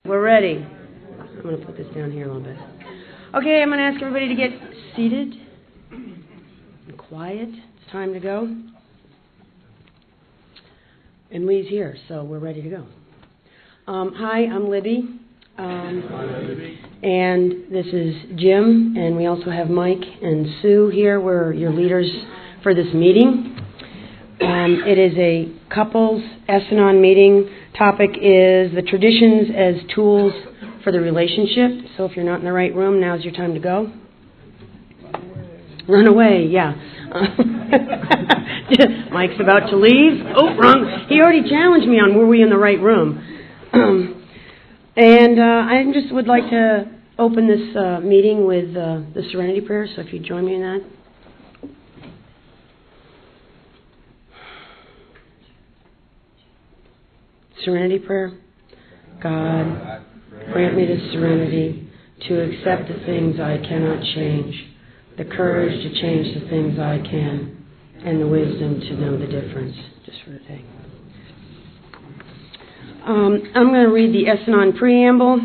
We're ready. I'm going to put this down here a little bit. Okay, I'm going to ask everybody to get seated and quiet. It's time to go. And Lee's here, so we're ready to go. Hi, I'm Libby. And this is Jim, and we also have Mike and Sue here. We're your leaders for this meeting. It is a couples S-Anon meeting. Topic is the traditions as tools for the relationship. So if you're not in the right room, now's your time to go. Run away, yeah. Mike's about to leave. Oh, wrong. He already challenged me on were we in the right room. And I just would like to open this meeting with the Serenity Prayer, so if you'd join me in that. Serenity Prayer. God, grant me the serenity to accept the things I cannot change, the courage to change the things I can, and the wisdom to know the difference. Just for today. I'm going to read the S-Anon preamble.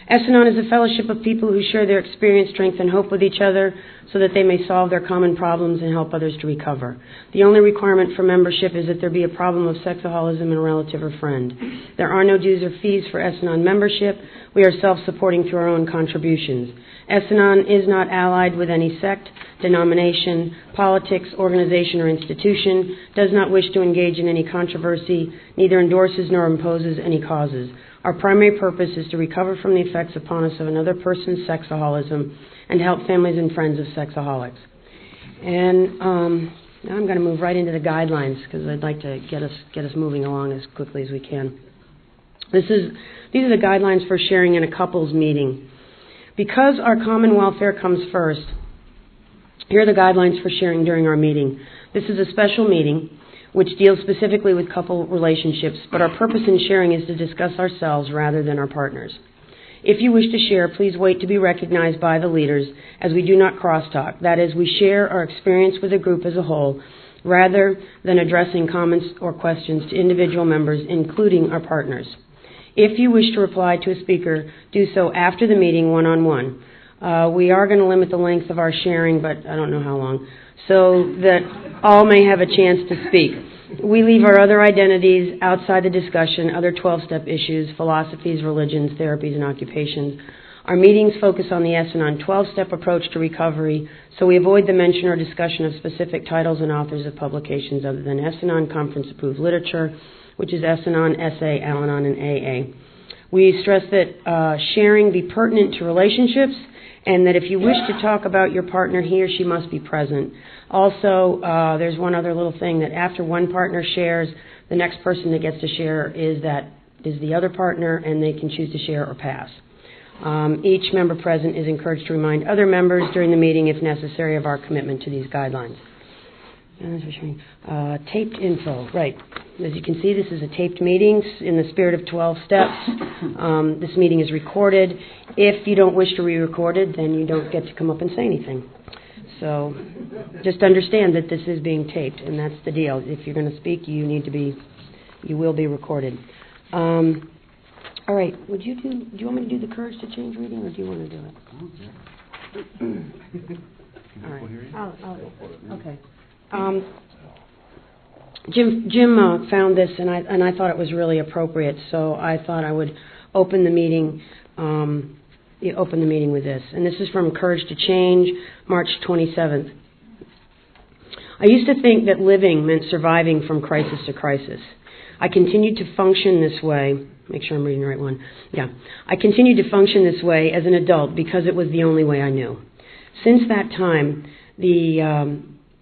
S-Anon is a fellowship of people who share their experience, strength, and hope with each other so that they may solve their common problems and help others to recover. The only requirement for membership is that there be a problem of sexaholism in a relative or friend. There are no dues or fees for S-Anon membership. We are self-supporting through our own contributions. S-Anon is not allied with any sect, denomination, politics, organization, or institution, does not wish to engage in any controversy, neither endorses nor imposes any causes. Our primary purpose is to recover from the effects upon us of another person's sexaholism and to help families and friends of sexaholics. And now I'm going to move right into the guidelines because I'd like to get us moving along as quickly as we can. These are the guidelines for sharing in a couples meeting. Because our common welfare comes first, here are the guidelines for sharing during our meeting. This is a special meeting which deals specifically with couple relationships, but our purpose in sharing is to discuss ourselves rather than our partners. If you wish to share, please wait to be recognized by the leaders, as we do not crosstalk. That is, we share our experience with the group as a whole, rather than addressing comments or questions to individual members, including our partners. If you wish to reply to a speaker, do so after the meeting one-on-one. We are going to limit the length of our sharing, but I don't know how long, so that all may have a chance to speak. We leave our other identities outside the discussion, other 12-step issues, philosophies, religions, therapies, and occupations. Our meetings focus on the S-Anon 12-step approach to recovery, so we avoid the mention or discussion of specific titles and authors of publications other than S-Anon conference-approved literature, which is S-Anon, SA, Al-Anon, and AA. We stress that sharing be pertinent to relationships, and that if you wish to talk about your partner, he or she must be present. Also, there's one other little thing, that after one partner shares, the next person that gets to share is the other partner, and they can choose to share or pass. Each member present is encouraged to remind other members during the meeting, if necessary, of our commitment to these guidelines. Taped info, right. As you can see, this is a taped meeting in the spirit of 12 steps. This meeting is recorded. If you don't wish to be recorded, then you don't get to come up and say anything. So just understand that this is being taped, and that's the deal. If you're going to speak, you will be recorded. All right. Do you want me to do the Courage to Change reading, or do you want to do it? All right. Okay. Jim found this, and I thought it was really appropriate, so I thought I would open the meeting with this. And this is from Courage to Change, March 27th. I used to think that living meant surviving from crisis to crisis. I continued to function this way. Make sure I'm reading the right one. Yeah. I continued to function this way as an adult because it was the only way I knew. Since that time,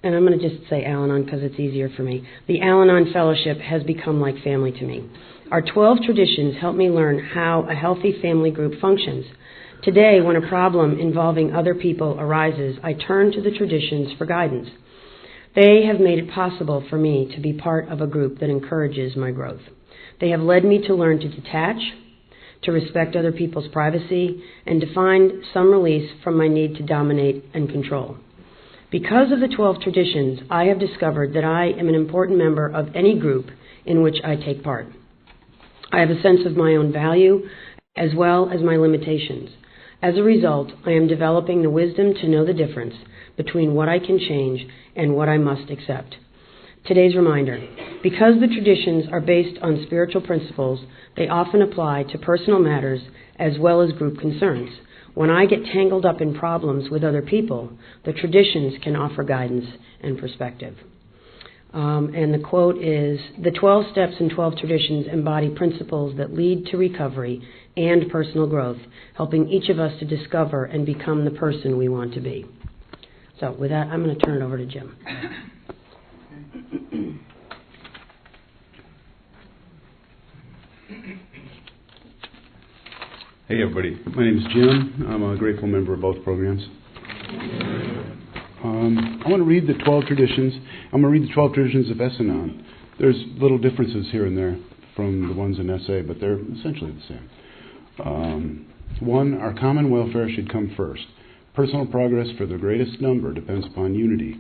and I'm going to just say Al-Anon because it's easier for me. The Al-Anon Fellowship has become like family to me. Our 12 traditions help me learn how a healthy family group functions. Today, when a problem involving other people arises, I turn to the traditions for guidance. They have made it possible for me to be part of a group that encourages my growth. They have led me to learn to detach, to respect other people's privacy, and to find some release from my need to dominate and control. Because of the 12 traditions, I have discovered that I am an important member of any group in which I take part. I have a sense of my own value as well as my limitations. As a result, I am developing the wisdom to know the difference between what I can change and what I must accept. Today's reminder: because the traditions are based on spiritual principles, they often apply to personal matters as well as group concerns. When I get tangled up in problems with other people, the traditions can offer guidance and perspective. And the quote is, "The 12 steps and 12 traditions embody principles that lead to recovery and personal growth, helping each of us to discover and become the person we want to be." So with that, I'm going to turn it over to Jim. Hey everybody, my name is Jim. I'm a grateful member of both programs. I want to read the 12 traditions. I'm going to read the 12 traditions of S-Anon. There's little differences here and there from the ones in SA, but they're essentially the same. 1, our common welfare should come first. Personal progress for the greatest number depends upon unity.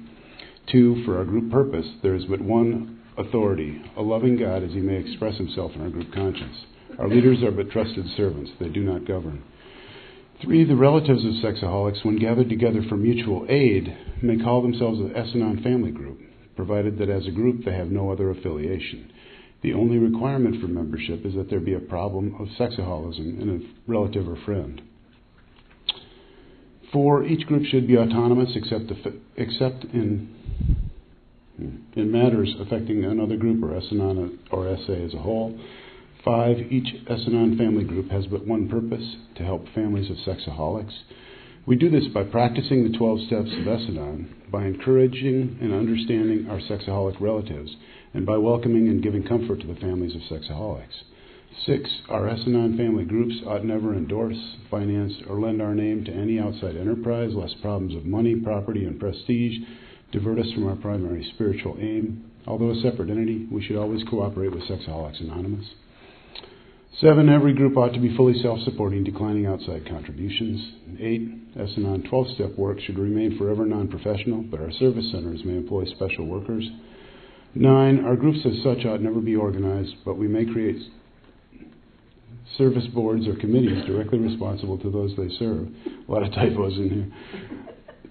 2, for our group purpose, there is but one authority, a loving God as he may express himself in our group conscience. Our leaders are but trusted servants. They do not govern. 3, the relatives of sexaholics, when gathered together for mutual aid, may call themselves the S-Anon family group, provided that as a group they have no other affiliation. The only requirement for membership is that there be a problem of sexaholism in a relative or friend. 4, each group should be autonomous except in matters affecting another group or S-Anon or SA as a whole. 5, each S-Anon family group has but one purpose, to help families of sexaholics. We do this by practicing the 12 steps of S-Anon, by encouraging and understanding our sexaholic relatives, and by welcoming and giving comfort to the families of sexaholics. 6, our S-Anon family groups ought never endorse, finance, or lend our name to any outside enterprise, lest problems of money, property, and prestige divert us from our primary spiritual aim. Although a separate entity, we should always cooperate with Sexaholics Anonymous. 7, every group ought to be fully self-supporting, declining outside contributions. 8, S-Anon 12-step work should remain forever non-professional, but our service centers may employ special workers. 9, our groups as such ought never be organized, but we may create service boards or committees directly responsible to those they serve. A lot of typos in here.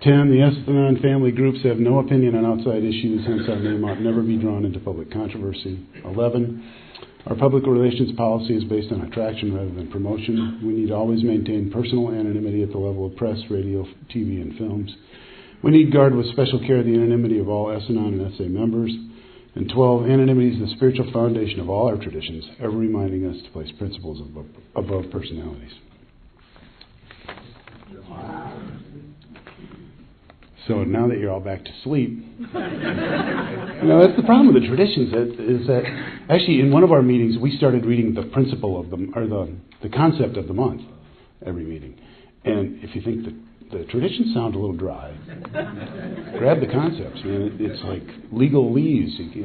10, the S-Anon family groups have no opinion on outside issues, hence our name ought never be drawn into public controversy. 11, our public relations policy is based on attraction rather than promotion. We need to always maintain personal anonymity at the level of press, radio, TV, and films. We need guard with special care the anonymity of all S-Anon and SA members. And 12, anonymity is the spiritual foundation of all our traditions, ever reminding us to place principles above personalities. So now that you're all back to sleep, that's the problem with the traditions. Is that actually in one of our meetings we started reading the principle of the concept of the month every meeting. And if you think that the traditions sound a little dry, grab the concepts, man. It's like legal leaves. It's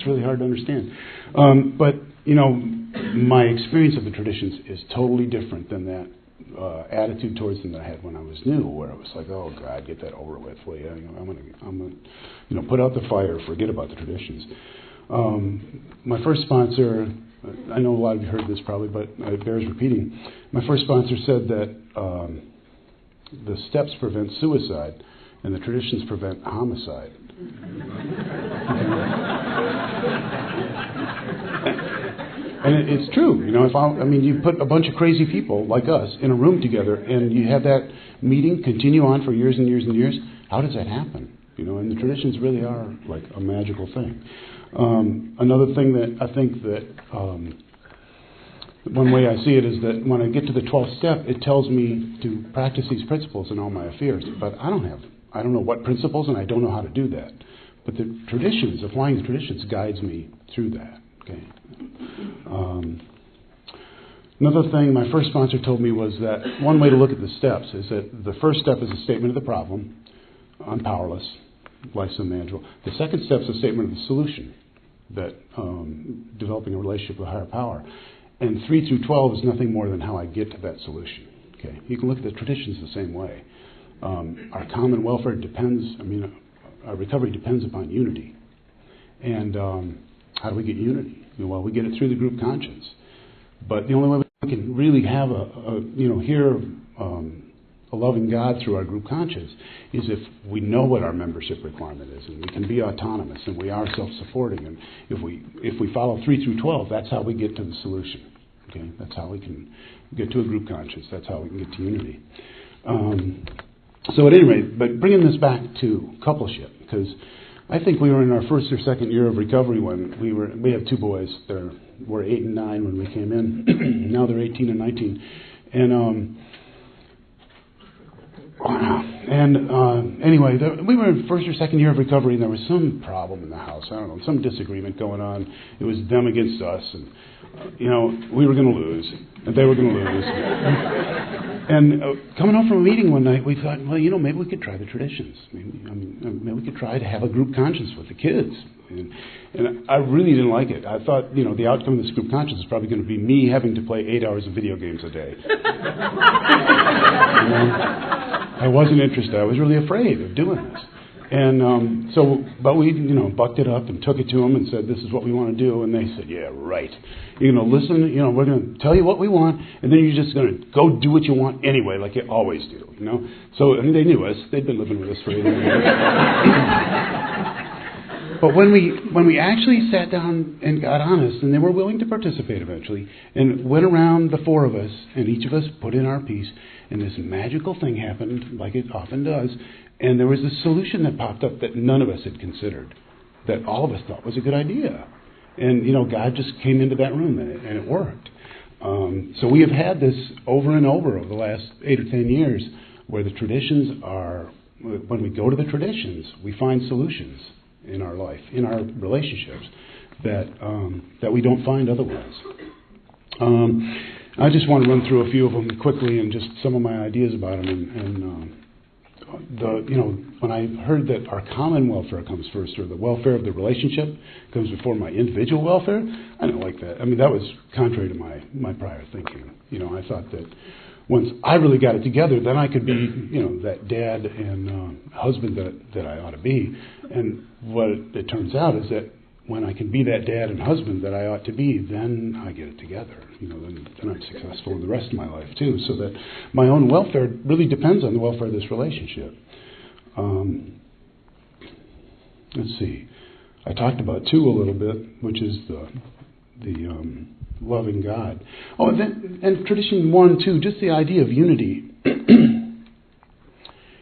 really hard to understand. But my experience of the traditions is totally different than that. Attitude towards them that I had when I was new, where it was like, oh God, get that over with. Well, yeah, I'm gonna put out the fire, forget about the traditions. My first sponsor, I know a lot of you heard this probably, but it bears repeating. My first sponsor said that the steps prevent suicide and the traditions prevent homicide. And it's true, you put a bunch of crazy people like us in a room together and you have that meeting continue on for years and years and years. How does that happen? And the traditions really are like a magical thing. Another thing that I think that one way I see it is that when I get to the 12th step, it tells me to practice these principles in all my affairs. But I don't know what principles, and I don't know how to do that. But the traditions, applying the traditions, guides me through that. Okay. Another thing my first sponsor told me was that one way to look at the steps is that the first step is a statement of the problem. I'm powerless. Life's unmanageable. The second step is a statement of the solution, that developing a relationship with a higher power. And 3 through 12 is nothing more than how I get to that solution. Okay. You can look at the traditions the same way. Our common welfare our recovery depends upon unity. And how do we get unity? Well, we get it through the group conscience. But the only way we can really have hear a loving God through our group conscience is if we know what our membership requirement is, and we can be autonomous, and we are self-supporting. And if we follow 3 through 12, that's how we get to the solution. Okay, that's how we can get to a group conscience. That's how we can get to unity. So at any rate, but bringing this back to coupleship, because I think we were in our first or second year of recovery when we have 2 boys. They were 8 and 9 when we came in. Now they're 18 and 19. Anyway, we were in first or second year of recovery, and there was some problem in the house. I don't know, some disagreement going on. It was them against us, and we were going to lose, and they were going to lose. And coming home from a meeting one night, we thought, well, maybe we could try the traditions. Maybe we could try to have a group conscience with the kids. And I really didn't like it. I thought, the outcome of this group conscience is probably going to be me having to play 8 hours of video games a day. I wasn't interested. I was really afraid of doing this. And but we, bucked it up and took it to them and said, this is what we want to do. And they said, yeah, right. You're going to listen, we're going to tell you what we want, and then you're just going to go do what you want anyway, like you always do, So, they knew us. They'd been living with us for 8 years. But when we actually sat down and got honest, and they were willing to participate eventually, and went around the 4 of us, and each of us put in our piece, and this magical thing happened, like it often does, and there was a solution that popped up that none of us had considered, that all of us thought was a good idea. And, God just came into that room, and it worked. So we have had this over and over the last 8 or 10 years, where the traditions are, when we go to the traditions, we find solutions in our life, in our relationships, that we don't find otherwise. I just want to run through a few of them quickly and just some of my ideas about them. When I heard that our common welfare comes first, or the welfare of the relationship comes before my individual welfare, I didn't like that. That was contrary to my prior thinking. I thought that once I really got it together, then I could be, that dad and husband that I ought to be. And what it turns out is that when I can be that dad and husband that I ought to be, then I get it together. Then I'm successful in the rest of my life too. So that my own welfare really depends on the welfare of this relationship. Let's see. I talked about 2 a little bit, which is the loving God. Oh, and tradition 1, 2, just the idea of unity.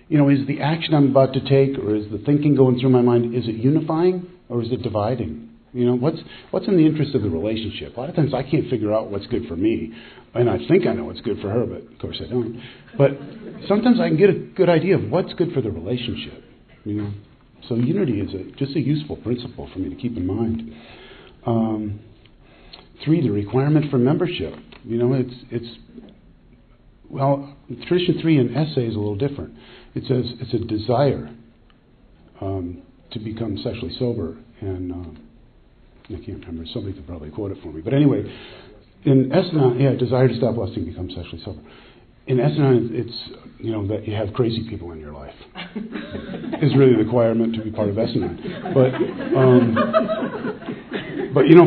Is the action I'm about to take, or is the thinking going through my mind, is it unifying or is it dividing? What's in the interest of the relationship? A lot of times I can't figure out what's good for me, and I think I know what's good for her, but of course I don't. But sometimes I can get a good idea of what's good for the relationship. So unity is just a useful principle for me to keep in mind. 3, the requirement for membership. Tradition 3 in SA is a little different. It says it's a desire to become sexually sober, and I can't remember. Somebody could probably quote it for me. But anyway, in S-Anon, desire to stop lusting, become sexually sober. In S-Anon, it's that you have crazy people in your life. Is really the requirement to be part of S-Anon. But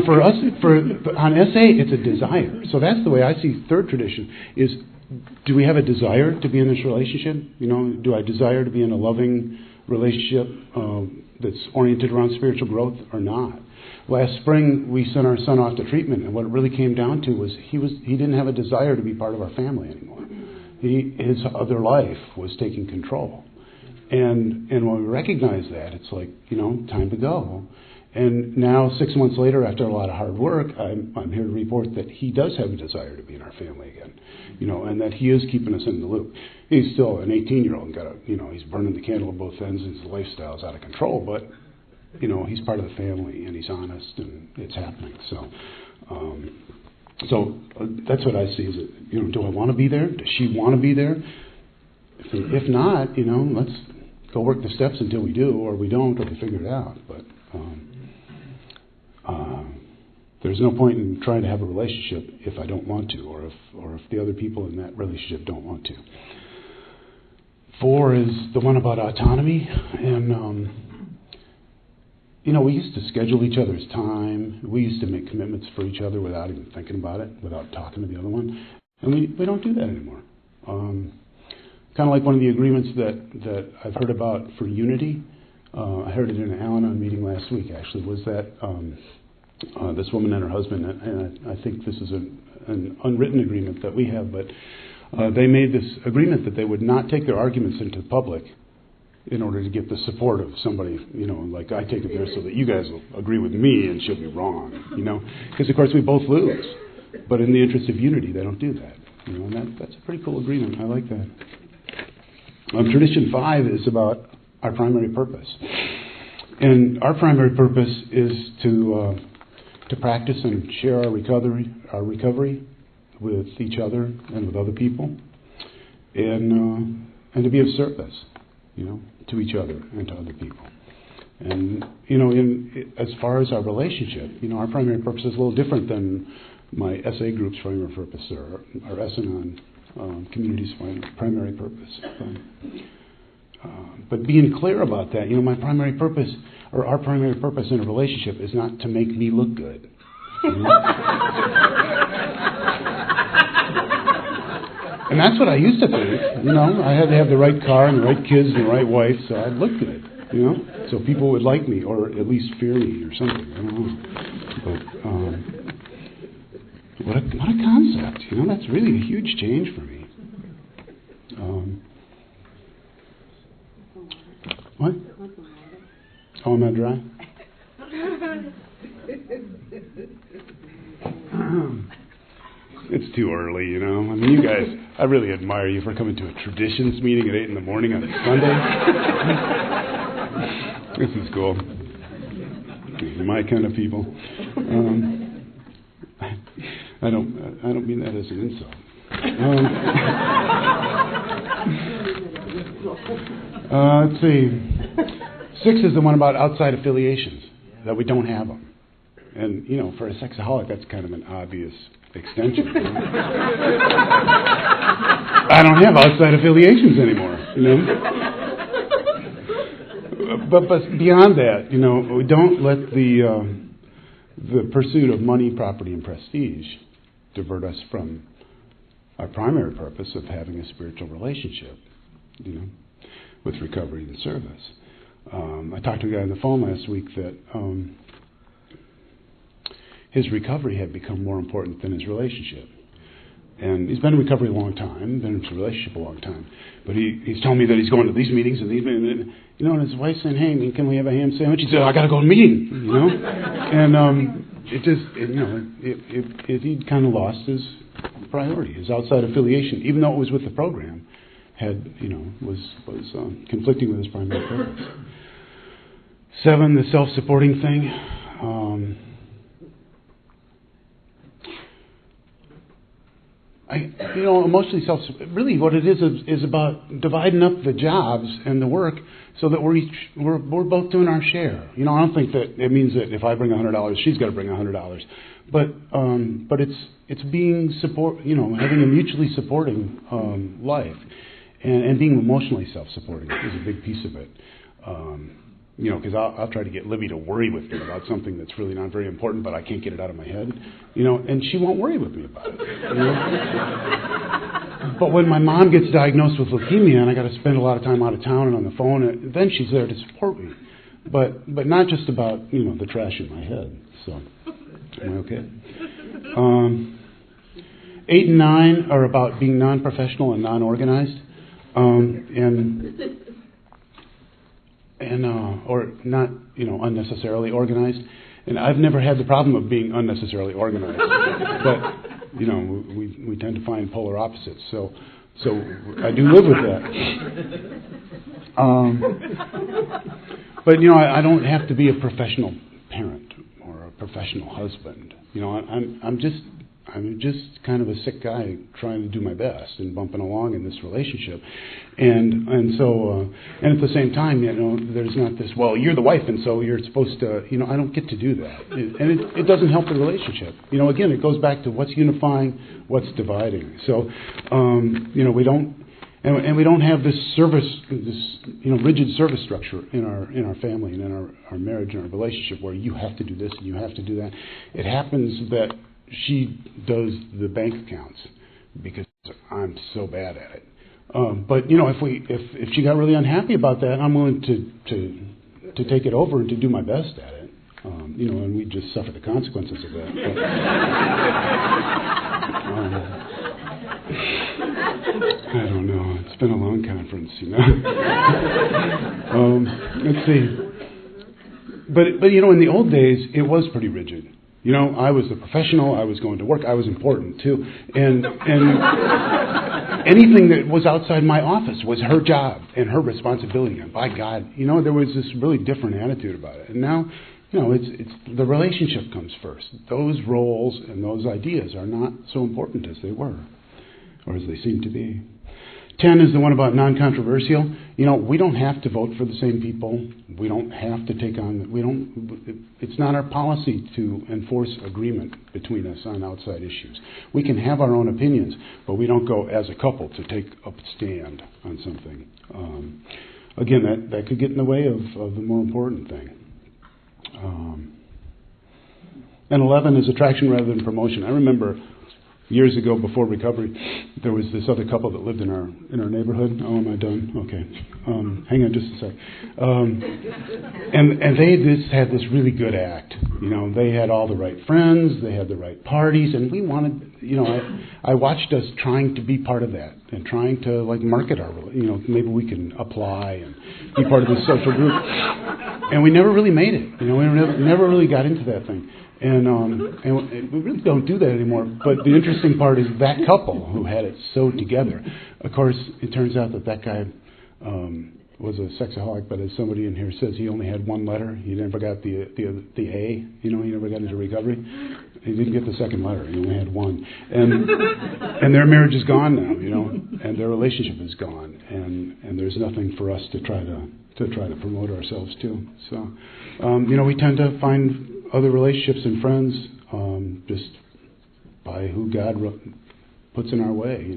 for us, on SA, it's a desire. So that's the way I see 3rd tradition is. Do we have a desire to be in this relationship? Do I desire to be in a loving relationship that's oriented around spiritual growth or not? Last spring, we sent our son off to treatment, and what it really came down to was he didn't have a desire to be part of our family anymore. His other life was taking control. And when we recognize that, it's like, time to go. And now, 6 months later, after a lot of hard work, I'm here to report that he does have a desire to be in our family again, and that he is keeping us in the loop. He's still an 18-year-old, and he's burning the candle at both ends, and his lifestyle's out of control. But he's part of the family, and he's honest, and it's happening. So that's what I see. Is it, do I want to be there? Does she want to be there? If not, let's go work the steps until we do, or we don't, or we figure it out. But there's no point in trying to have a relationship if I don't want to, or if the other people in that relationship don't want to. 4 is the one about autonomy, and we used to schedule each other's time. We used to make commitments for each other without even thinking about it, without talking to the other one. And we don't do that anymore. Kind of like one of the agreements that I've heard about for unity. I heard it in an Al-Anon meeting last week, actually, was that this woman and her husband, and I think this is an unwritten agreement that we have, but they made this agreement that they would not take their arguments into the public in order to get the support of somebody, like I take it there so that you guys will agree with me and she'll be wrong, because of course we both lose. But in the interest of unity, they don't do that, and that's a pretty cool agreement. I like that. Tradition 5 is about our primary purpose, and our primary purpose is to practice and share our recovery with each other and with other people, and to be of service, to each other and to other people. And as far as our relationship, our primary purpose is a little different than my SA group's primary purpose or our S-Anon community's primary purpose. But being clear about that, my primary purpose or our primary purpose in a relationship is not to make me look good. And that's what I used to think. I had to have the right car and the right kids and the right wife, so I'd look good. So people would like me or at least fear me or something. I don't know. But what a concept. That's really a huge change for me. What? Oh, am I dry? It's too early, I mean, you guys, I really admire you for coming to a traditions meeting at 8 in the morning on Sunday. This is cool. These are my kind of people. I don't mean that as an insult. Let's see. 6 is the one about outside affiliations, that we don't have them. And, for a sexaholic, that's kind of an obvious extension. I don't have outside affiliations anymore, But beyond that, we don't let the pursuit of money, property, and prestige divert us from our primary purpose of having a spiritual relationship, with recovery and service. I talked to a guy on the phone last week that his recovery had become more important than his relationship. And he's been in recovery a long time, been in his relationship a long time. But he's telling me that he's going to these meetings and these meetings, and his wife's saying, "Hey, can we have a ham sandwich?" He said, "I got to go to a meeting," And he kind of lost his priority, his outside affiliation, even though it was with the program, was conflicting with his primary purpose. 7, the self-supporting thing. Emotionally really what it is about dividing up the jobs and the work so that we're both doing our share. I don't think that it means that if I bring $100, she's got to bring $100. But it's being having a mutually supporting life, and being emotionally self-supporting is a big piece of it. Because I'll try to get Libby to worry with me about something that's really not very important, but I can't get it out of my head, and she won't worry with me about it. But when my mom gets diagnosed with leukemia and I got to spend a lot of time out of town and on the phone, then she's there to support me. But not just about, the trash in my head. So, am I okay? 8 and 9 are about being non-professional and non-organized. Or not, unnecessarily organized. And I've never had the problem of being unnecessarily organized. But, we tend to find polar opposites. So I do live with that. But, I don't have to be a professional parent or a professional husband. I'm just kind of a sick guy trying to do my best and bumping along in this relationship, and at the same time, there's not this. Well, you're the wife, and so you're supposed to. I don't get to do that, and it doesn't help the relationship. Again, it goes back to what's unifying, what's dividing. So, we don't. and we don't have this rigid service structure in our family and in our marriage and our relationship where you have to do this and you have to do that. It happens that she does the bank accounts because I'm so bad at it. But if she got really unhappy about that, I'm willing to take it over and to do my best at it. And we just suffer the consequences of that. But, I don't know. It's been a long conference, Let's see. But in the old days, it was pretty rigid. I was the professional. I was going to work. I was important too, and anything that was outside my office was her job and her responsibility. And by God, there was this really different attitude about it. And now, it's the relationship comes first. Those roles and those ideas are not so important as they were, or as they seem to be. 10 is the one about non-controversial. We don't have to vote for the same people. We don't have to take on. It's not our policy to enforce agreement between us on outside issues. We can have our own opinions, but we don't go as a couple to take a stand on something. Again, that could get in the way of the more important thing. And 11 is attraction rather than promotion. I remember years ago, before recovery, there was this other couple that lived in our neighborhood. Oh, am I done? Okay. Hang on just a sec. And they just had this really good act. They had all the right friends, they had the right parties, and we wanted. I watched us trying to be part of that and trying to market our. Maybe we can apply and be part of this social group. And we never really made it. We never really got into that thing. And we really don't do that anymore. But the interesting part is that couple who had it so together. Of course, it turns out that guy was a sexaholic, but as somebody in here says, he only had one letter. He never got the A. He never got into recovery. He didn't get the second letter. He only had one. And their marriage is gone now. And their relationship is gone. And there's nothing for us to try to promote ourselves to. So, we tend to find other relationships and friends just by who God puts in our way,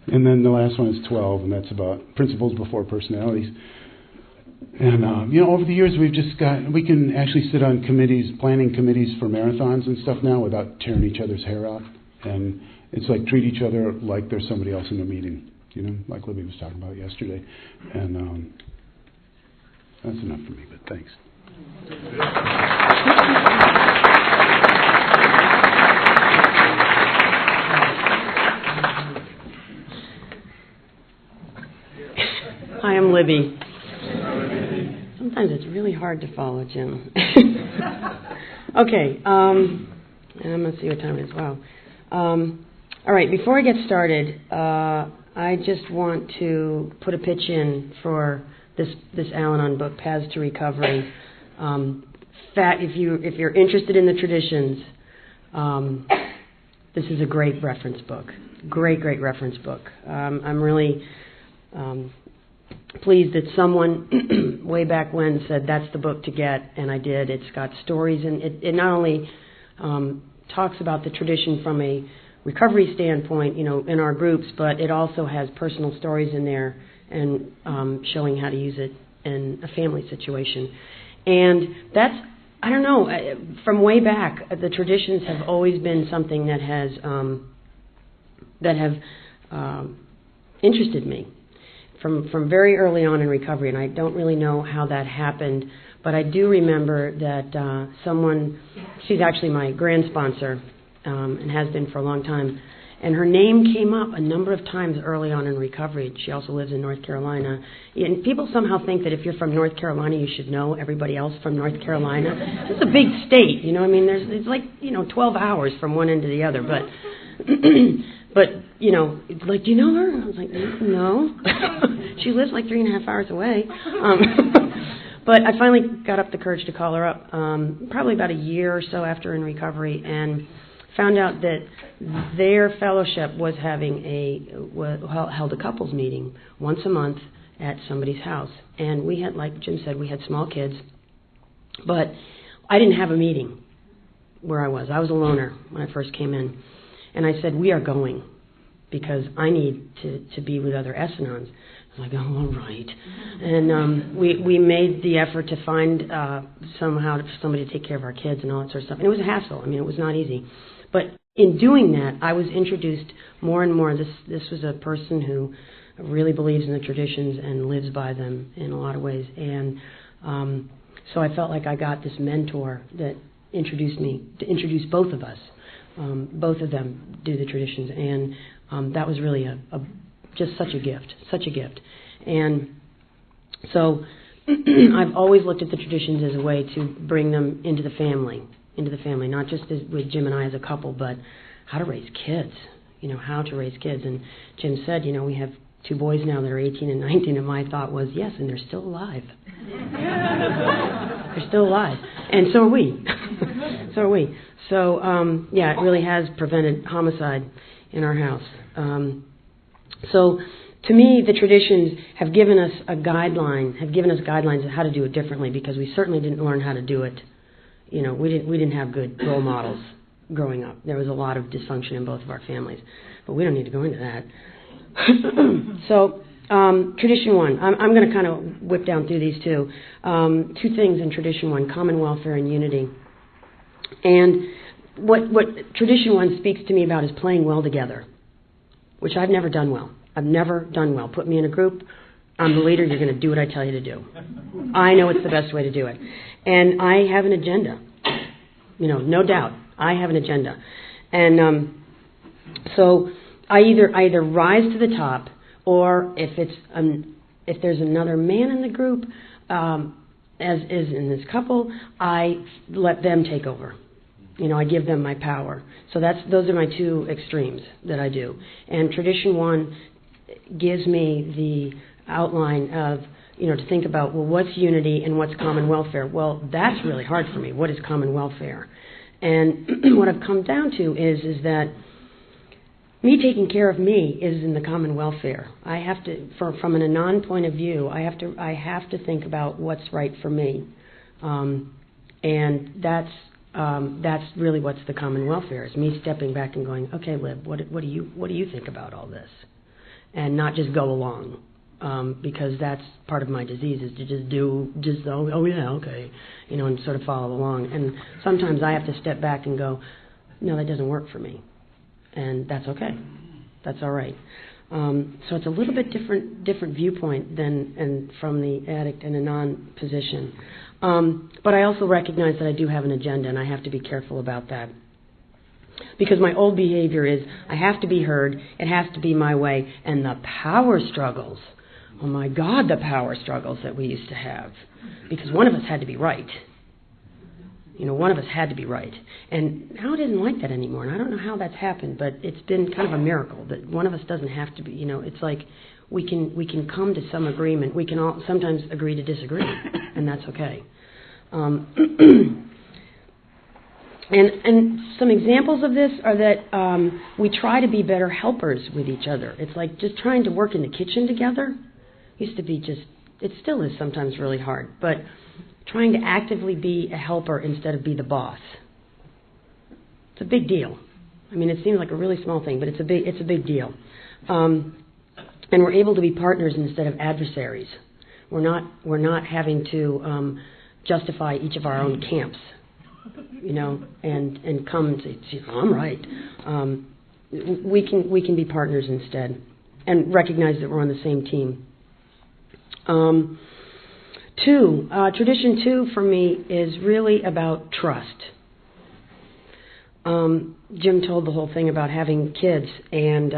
And then the last one is 12, and that's about principles before personalities. And, over the years we can actually sit on planning committees for marathons and stuff now without tearing each other's hair out. And it's like treat each other like there's somebody else in the meeting, like Libby was talking about yesterday. And, that's enough for me, but thanks. Hi, I'm Libby. Sometimes it's really hard to follow, Jim. Okay, and I'm going to see what time it is. Wow. All right, before I get started, I just want to put a pitch in for this Al-Anon book, Paths to Recovery. If you're interested in the traditions, this is a great reference book. Great reference book. I'm really pleased that someone way back when said that's the book to get, and I did. It's got stories, and it not only talks about the tradition from a recovery standpoint, in our groups, but it also has personal stories in there and showing how to use it in a family situation. And that's, I don't know, from way back, the traditions have always been something that have interested me from very early on in recovery, and I don't really know how that happened, but I do remember that she's actually my grand sponsor, and has been for a long time, and her name came up a number of times early on in recovery. She also lives in North Carolina. And people somehow think that if you're from North Carolina, you should know everybody else from North Carolina. It's a big state, it's like, 12 hours from one end to the other. But, do you know her? I was like, no. She lives like 3.5 hours away. But I finally got up the courage to call her up, probably about a year or so after in recovery, and found out that their fellowship was held a couples meeting once a month at somebody's house. And we had, like Jim said, we had small kids. But I didn't have a meeting where I was. I was a loner when I first came in. And I said, we are going, because I need to be with other S-Anons. I was like, oh, all right. And we made the effort to find somehow somebody to take care of our kids and all that sort of stuff. And it was a hassle. I mean, it was not easy. But in doing that, I was introduced more and more. This was a person who really believes in the traditions and lives by them in a lot of ways. And so I felt like I got this mentor that introduced me, to introduce both of us. Both of them do the traditions. And that was really just such a gift. And so I've always looked at the traditions as a way to bring them into the family, not just with Jim and I as a couple, but how to raise kids, how to raise kids. And Jim said, we have 2 boys now that are 18 and 19, and my thought was, yes, and they're still alive. They're still alive. And so are we. So, yeah, it really has prevented homicide in our house. So, to me, the traditions have given us guidelines of how to do it differently, because we certainly didn't learn how to do it. We didn't have good role models growing up. There was a lot of dysfunction in both of our families, but we don't need to go into that. So, tradition 1, I'm going to kind of whip down through these two. 2 things in tradition 1, common welfare and unity. And what tradition 1 speaks to me about is playing well together, which I've never done well. Put me in a group, I'm the leader, you're going to do what I tell you to do. I know it's the best way to do it. And I have an agenda. No doubt. I have an agenda. And so I either rise to the top, or if there's another man in the group, as is in this couple, I let them take over. I give them my power. So those are my 2 extremes that I do. And tradition 1 gives me the outline of, to think about, well, what's unity and what's common welfare? Well, that's really hard for me. What is common welfare? And what I've come down to is that me taking care of me is in the common welfare. I have to, from an Anon point of view, I have to think about what's right for me, and that's really what's the common welfare. Is me stepping back and going, okay, Lib, what do you think about all this, and not just go along, because that's part of my disease, is to just oh yeah, okay, and sort of follow along. And sometimes I have to step back and go, no, that doesn't work for me. And that's okay. That's all right. So it's a little bit different viewpoint than from the addict and Anon position. But I also recognize that I do have an agenda, and I have to be careful about that. Because my old behavior is, I have to be heard, it has to be my way, and the power struggles, oh my God, the power struggles that we used to have. Because one of us had to be right. One of us had to be right. And now it isn't like that anymore. And I don't know how that's happened, but it's been kind of a miracle that one of us doesn't have to be, it's like we can come to some agreement. We can all sometimes agree to disagree, and that's okay. And some examples of this are that we try to be better helpers with each other. It's like just trying to work in the kitchen together used to be it still is sometimes really hard, but trying to actively be a helper instead of be the boss. It's a big deal. I mean, it seems like a really small thing, but it's a big deal. And we're able to be partners instead of adversaries. We're not having to justify each of our own camps, and come and say, I'm right. We can be partners instead, and recognize that we're on the same team. Tradition 2 for me is really about trust. Jim told the whole thing about having kids, and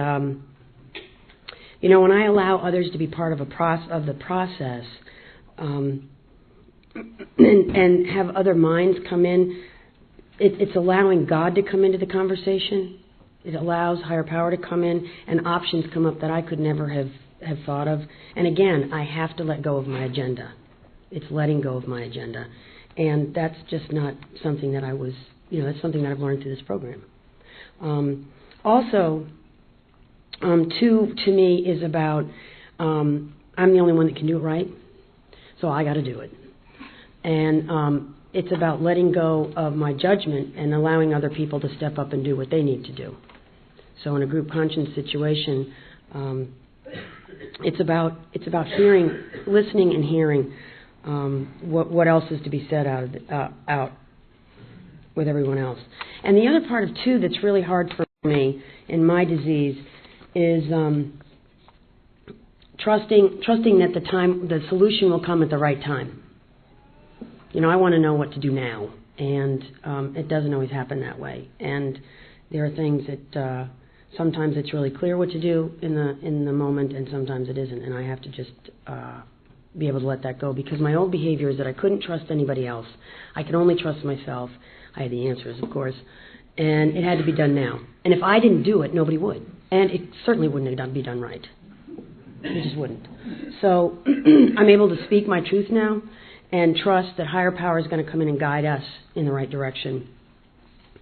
when I allow others to be part of the process, and have other minds come in, it's allowing God to come into the conversation. It allows higher power to come in, and options come up that I could never have thought of. And again, I have to let go of my agenda. It's letting go of my agenda. And that's just not something that I was, that's something that I've learned through this program. Also, 2 to me is about, I'm the only one that can do it right, so I got to do it. And it's about letting go of my judgment and allowing other people to step up and do what they need to do. So in a group conscience situation, it's about hearing, listening and hearing what else is to be said out with everyone else. And the other part of too that's really hard for me in my disease is trusting that the solution will come at the right time. I want to know what to do now, and it doesn't always happen that way. And there are things that sometimes it's really clear what to do in the moment, and sometimes it isn't. And I have to just be able to let that go, because my old behavior is that I couldn't trust anybody else. I could only trust myself. I had the answers, of course, and it had to be done now. And if I didn't do it, nobody would, and it certainly wouldn't be done right. It just wouldn't. So I'm able to speak my truth now and trust that higher power is going to come in and guide us in the right direction.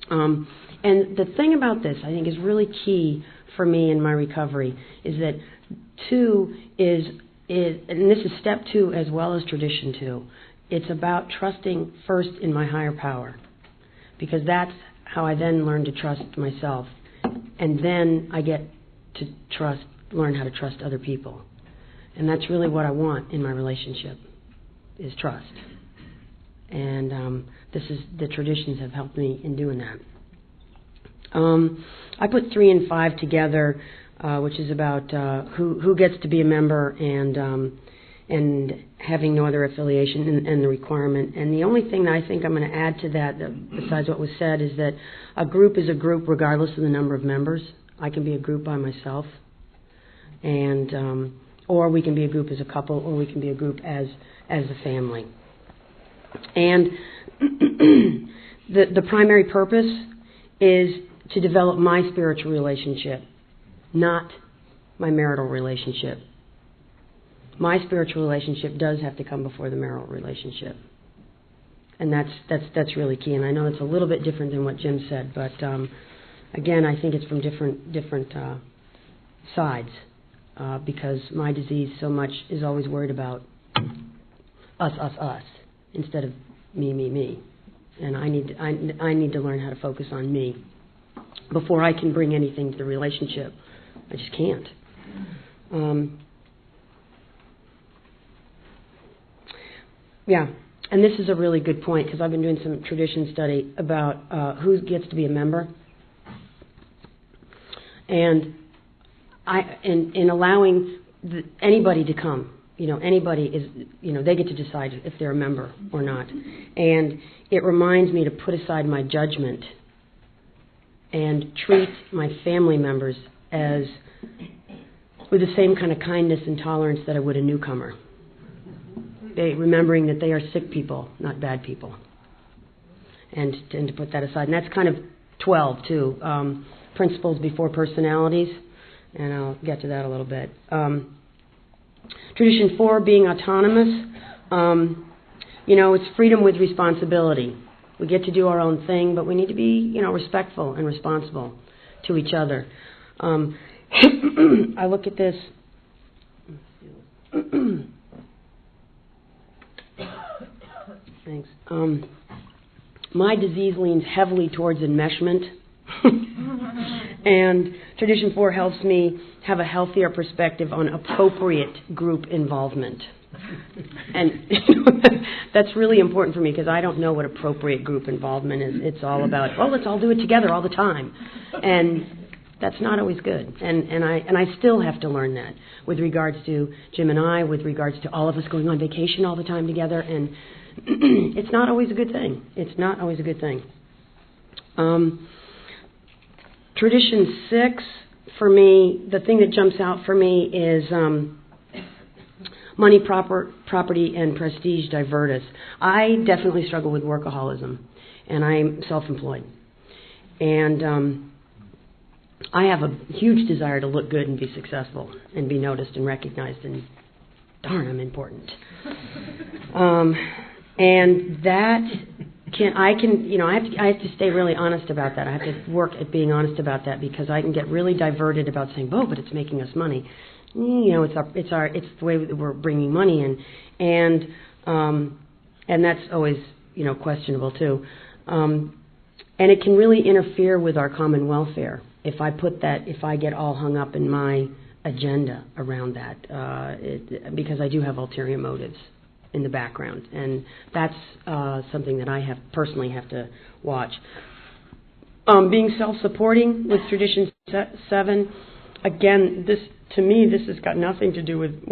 And the thing about this, I think, is really key for me in my recovery, is that 2 is and this is step 2 as well as tradition 2. It's about trusting first in my higher power, because that's how I then learn to trust myself, and then I get to learn how to trust other people. And that's really what I want in my relationship, is trust. And the traditions have helped me in doing that. I put 3 and 5 together, which is about who gets to be a member and having no other affiliation and the requirement. And the only thing that I think I'm going to add to that, besides what was said, is that a group is a group regardless of the number of members. I can be a group by myself, and or we can be a group as a couple, or we can be a group as a family. And the primary purpose is to develop my spiritual relationship, not my marital relationship. My spiritual relationship does have to come before the marital relationship, and that's really key. And I know it's a little bit different than what Jim said, but again, I think it's from different sides, because my disease so much is always worried about us instead of me, and I need to learn how to focus on me before I can bring anything to the relationship. I just can't. Yeah, and this is a really good point, because I've been doing some tradition study about who gets to be a member, and in allowing anybody to come. Anybody is, they get to decide if they're a member or not. And it reminds me to put aside my judgment and treat my family members with the same kind of kindness and tolerance that I would a newcomer. Remembering that they are sick people, not bad people. And to put that aside. And that's kind of 12, too. Principles before personalities. And I'll get to that a little bit. Tradition 4, being autonomous. It's freedom with responsibility. We get to do our own thing, but we need to be, respectful and responsible to each other. I look at this. Thanks. My disease leans heavily towards enmeshment. And Tradition 4 helps me have a healthier perspective on appropriate group involvement. And that's really important for me, because I don't know what appropriate group involvement is. It's all about, let's all do it together all the time. And that's not always good. And I still have to learn that with regards to Jim and I, with regards to all of us going on vacation all the time together. And it's not always a good thing. It's not always a good thing. Tradition 6, for me, the thing that jumps out for me is money, property, and prestige divert us. I definitely struggle with workaholism, and I'm self-employed. And I have a huge desire to look good and be successful and be noticed and recognized, and darn, I'm important. And that I have to stay really honest about that. I have to work at being honest about that, because I can get really diverted about saying, but it's making us money. It's the way that we're bringing money in, and that's always questionable too. And it can really interfere with our common welfare if I get all hung up in my agenda around that, because I do have ulterior motives in the background, and that's something that I personally have to watch. Being self-supporting with Tradition 7, again, to me, this has got nothing to do with,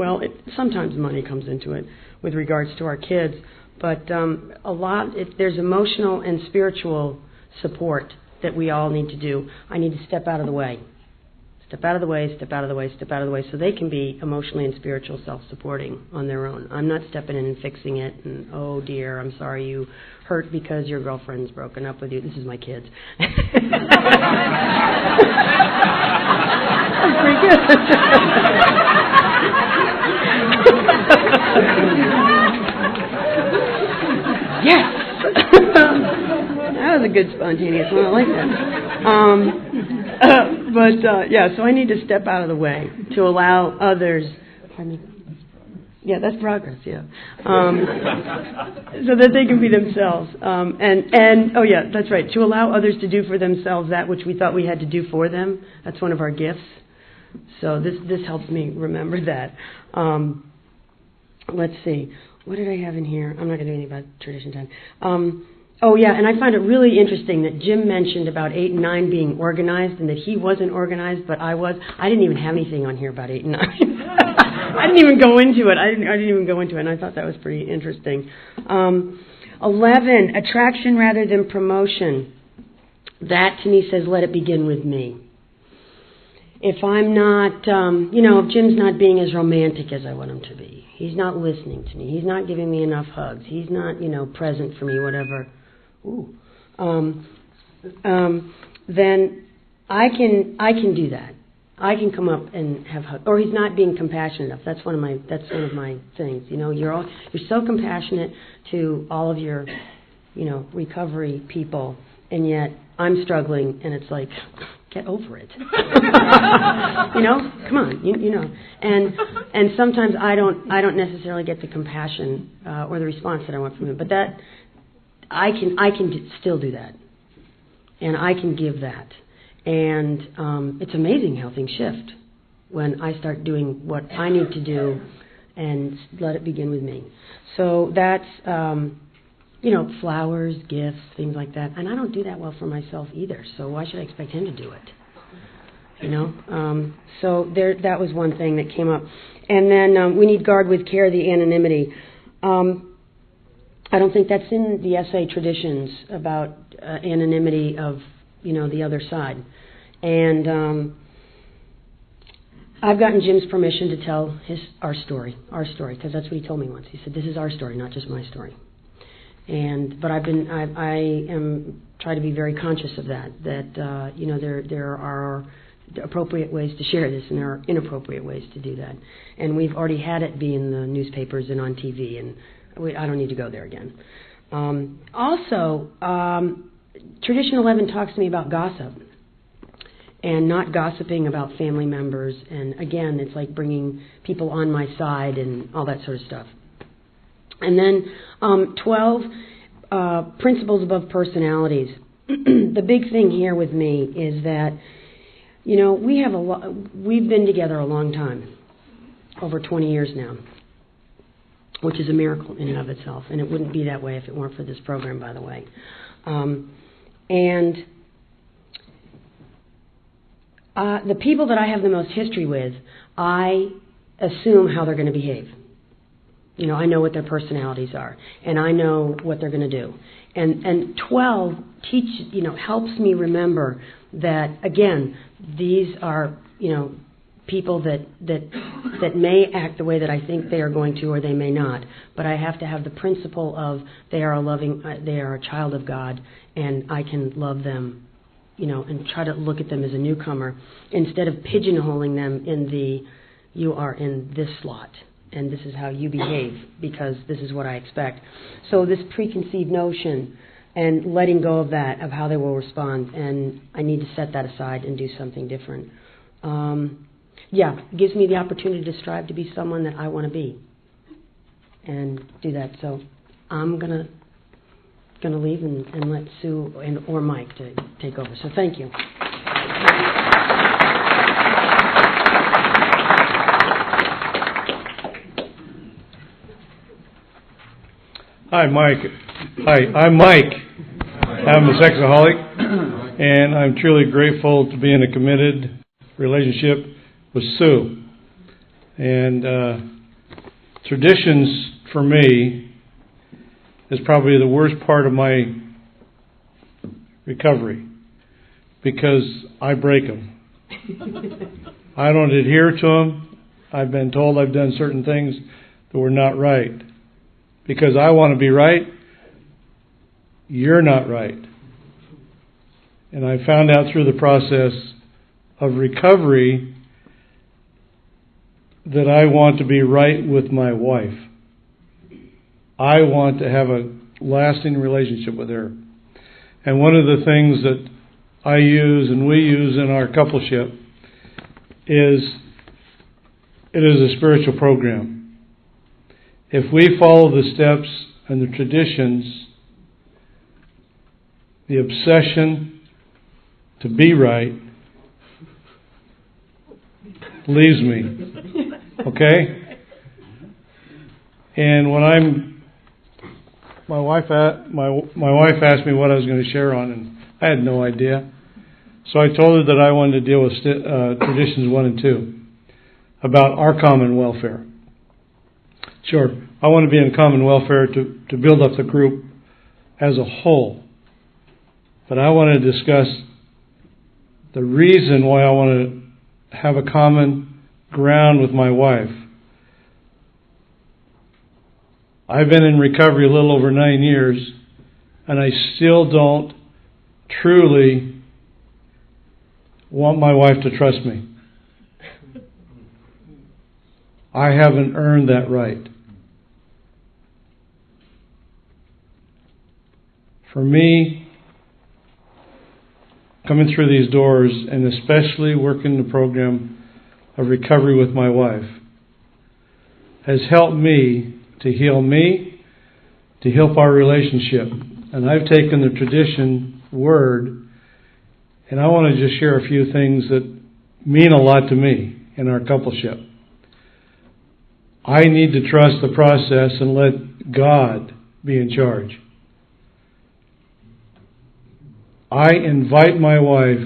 sometimes money comes into it with regards to our kids, but there's emotional and spiritual support that we all need to do. I need to step out of the way. Step out of the way, step out of the way, step out of the way, so they can be emotionally and spiritual self-supporting on their own. I'm not stepping in and fixing it, and, oh dear, I'm sorry you hurt because your girlfriend's broken up with you. This is my kids. That's pretty good. Yes! That was a good spontaneous one. I like that. So I need to step out of the way to allow others. Pardon me. Yeah, that's progress. Yeah, so that they can be themselves. That's right. To allow others to do for themselves that which we thought we had to do for them. That's one of our gifts. So this helps me remember that. Let's see. What did I have in here? I'm not going to do anything about Tradition 10. And I find it really interesting that Jim mentioned about 8 and 9 being organized, and that he wasn't organized, but I was. I didn't even have anything on here about 8 and 9. I didn't even go into it. I didn't even go into it, and I thought that was pretty interesting. 11, attraction rather than promotion. That, to me, says, let it begin with me. If I'm not, if Jim's not being as romantic as I want him to be, he's not listening to me, he's not giving me enough hugs, he's not, present for me, whatever, then I can do that. I can come up and have hugs. Or he's not being compassionate enough. That's one of my things. You're so compassionate to all of your, recovery people, and yet I'm struggling, and it's like, get over it. Come on, And sometimes I don't necessarily get the compassion or the response that I want from him. But that I can still do that, and I can give that. And it's amazing how things shift when I start doing what I need to do and let it begin with me. So that's flowers, gifts, things like that. And I don't do that well for myself either, so why should I expect him to do it? That was one thing that came up. And then we need guard with care the anonymity. I don't think that's in the SA traditions about anonymity of, the other side. And I've gotten Jim's permission to tell our story, because that's what he told me once. He said, this is our story, not just my story. But I am trying to be very conscious of that there are appropriate ways to share this, and there are inappropriate ways to do that. And we've already had it be in the newspapers and on TV, and I don't need to go there again. Tradition 11 talks to me about gossip, and not gossiping about family members. And again, it's like bringing people on my side and all that sort of stuff. And then 12, principles above personalities. The big thing here with me is that, we've been together a long time, over 20 years now, which is a miracle in and of itself. And it wouldn't be that way if it weren't for this program, by the way. The people that I have the most history with, I assume how they're going to behave. I know what their personalities are, and I know what they're going to do. And 12 helps me remember that, again, these are, people that may act the way that I think they are going to, or they may not. But I have to have the principle of they are a child of God, and I can love them, and try to look at them as a newcomer instead of pigeonholing them in you are in this slot, and this is how you behave because this is what I expect. So this preconceived notion and letting go of that, of how they will respond, and I need to set that aside and do something different. It gives me the opportunity to strive to be someone that I want to be and do that. So I'm gonna leave and let Sue or Mike to take over. So thank you. Hi, Mike. Hi, I'm Mike. I'm a sexaholic, and I'm truly grateful to be in a committed relationship with Sue. And traditions, for me, is probably the worst part of my recovery, because I break them. I don't adhere to them. I've been told I've done certain things that were not right. Because I want to be right, you're not right. And I found out through the process of recovery that I want to be right with my wife. I want to have a lasting relationship with her. And one of the things that I use and we use in our coupleship is it is a spiritual program. If we follow the steps and the traditions, the obsession to be right leaves me. Okay? And when my wife asked me what I was going to share on, and I had no idea. So I told her that I wanted to deal with traditions 1 and 2 about our common welfare. Sure, I want to be in common welfare to build up the group as a whole. But I want to discuss the reason why I want to have a common ground with my wife. I've been in recovery a little over 9 years, and I still don't truly want my wife to trust me. I haven't earned that right. For me, coming through these doors, and especially working the program of recovery with my wife, has helped me, to help our relationship. And I've taken the tradition word, and I want to just share a few things that mean a lot to me in our coupleship. I need to trust the process and let God be in charge. I invite my wife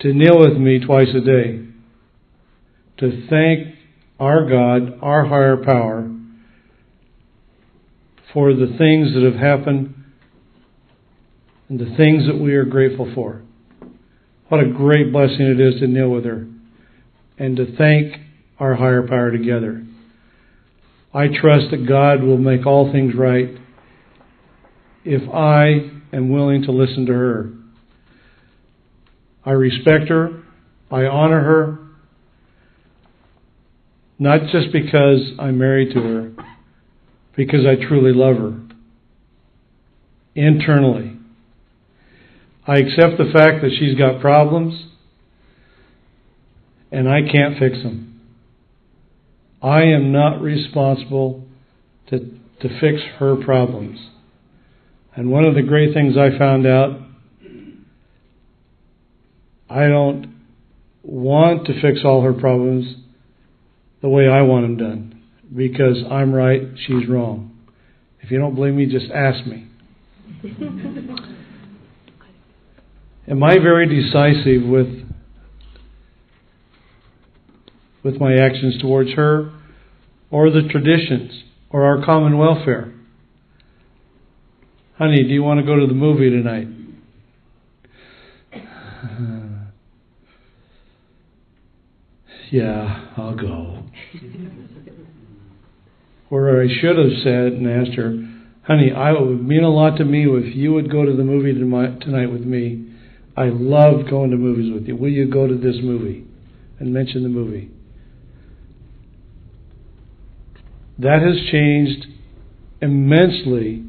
to kneel with me twice a day to thank our God, our higher power, for the things that have happened and the things that we are grateful for. What a great blessing it is to kneel with her and to thank our higher power together. I trust that God will make all things right if I am willing to listen to her. I respect her. I honor her. Not just because I'm married to her, because I truly love her. Internally. I accept the fact that she's got problems and I can't fix them. I am not responsible to fix her problems. And one of the great things I found out, I don't want to fix all her problems the way I want them done, because I'm right, she's wrong. If you don't believe me, just ask me. Am I very decisive with my actions towards her, or the traditions, or our common welfare? Honey, do you want to go to the movie tonight? Yeah, I'll go. Or I should have said and asked her, honey, it would mean a lot to me if you would go to the movie tonight with me. I love going to movies with you. Will you go to this movie? And mention the movie. That has changed immensely